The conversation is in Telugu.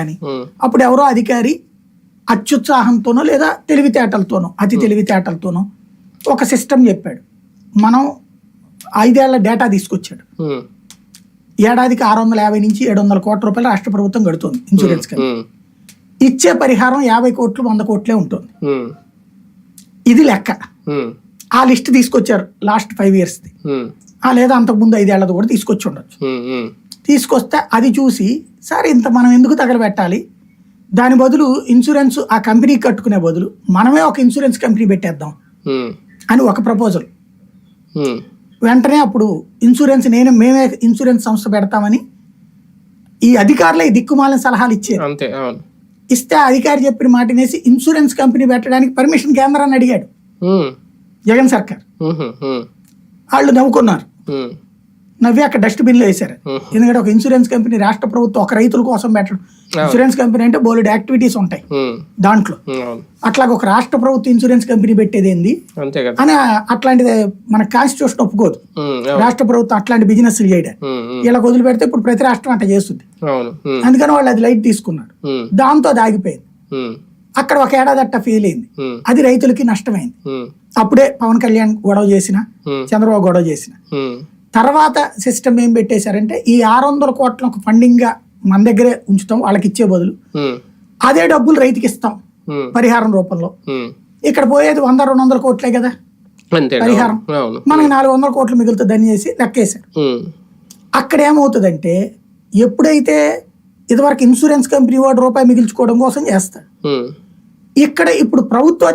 అని అప్పుడు ఎవరో అధికారి అత్యుత్సాహంతోనో లేదా తెలివితేటలతోనో అతి తెలివితేటలతోనో ఒక సిస్టమ్ చెప్పాడు. మనం 5 ఏళ్ల డేటా తీసుకొచ్చాడు. ఏడాదికి 650 నుంచి 700 కోట్ల రూపాయలు రాష్ట్ర ప్రభుత్వం కడుతుంది ఇన్సూరెన్స్ కి. ఇచ్చే పరిహారం 50 కోట్లు 100 కోట్లే ఉంటుంది. ఇది లెక్క. ఆ లిస్ట్ తీసుకొచ్చారు లాస్ట్ 5 years లేదా అంతకుముందు 5 ఏళ్లది కూడా తీసుకొచ్చి ఉండొచ్చు. తీసుకొస్తే అది చూసి సరే ఇంత మనం ఎందుకు తగలబెట్టాలి, దాని బదులు ఇన్సూరెన్స్ ఆ కంపెనీ కట్టుకునే బదులు మనమే ఒక ఇన్సూరెన్స్ కంపెనీ పెట్టేద్దాం అని ఒక ప్రపోజల్. వెంటనే అప్పుడు ఇన్సూరెన్స్ మేమే ఇన్సూరెన్స్ సంస్థ పెడతామని ఈ అధికారులే దిక్కుమాలిన సలహాలు ఇచ్చారు. ఇస్తే అధికారి చెప్పిన మాట వినేసి ఇన్సూరెన్స్ కంపెనీ పెట్టడానికి పర్మిషన్ కేంద్రాన్ని అడిగాడు జగన్ సర్కార్. వాళ్ళు నవ్వుకున్నారు. నవ్వి అక్కడ డస్ట్బిన్ లో వేశారు. ఎందుకంటే ఒక ఇన్సూరెన్స్ కంపెనీ రాష్ట్ర ప్రభుత్వం ఒక రైతుల కోసం పెట్టడం. ఇన్సూరెన్స్ కంపెనీ అంటే బోలెడు యాక్టివిటీస్ ఉంటాయి దాంట్లో. అట్లాగే ఒక రాష్ట్ర ప్రభుత్వం ఇన్సూరెన్స్ కంపెనీ పెట్టేది ఏంది అని అట్లాంటిది మన కాన్స్టిట్యూషన్ ఒప్పుకోదు. రాష్ట్ర ప్రభుత్వం అట్లాంటి బిజినెస్ చేయడం ఇలా వదిలి పెడితే ఇప్పుడు ప్రతి రాష్ట్రం అట్లా చేస్తుంది. అందుకని వాళ్ళు అది లైట్ తీసుకున్నారు. దాంతో దాగిపోయింది. అక్కడ ఒక ఏడాది అట్ట ఫెయిల్ అయింది. అది రైతులకి నష్టమైంది. అప్పుడే పవన్ కళ్యాణ్ గొడవ చేసిన, చంద్రబాబు గొడవ చేసిన తర్వాత సిస్టమ్ ఏం పెట్టేశారంటే ఈ 600 కోట్ల ఒక ఫండింగ్ గా మన దగ్గరే ఉంచుతాం, వాళ్ళకి ఇచ్చే బదులు అదే డబ్బులు రైతుకి ఇస్తాం పరిహారం రూపంలో. ఇక్కడ పోయేది 100-200 కోట్లే కదా పరిహారం, మనకి 400 కోట్లు మిగులుతుంది అని చేసి లెక్కేశారు. అక్కడ ఏమవుతుందంటే ఎప్పుడైతే ఇదివరకు ఇన్సూరెన్స్ కంపెనీ వాడు రూపాయి మిగిల్చుకోవడం కోసం చేస్తాడు, ఇక్కడ ఇప్పుడు ప్రభుత్వం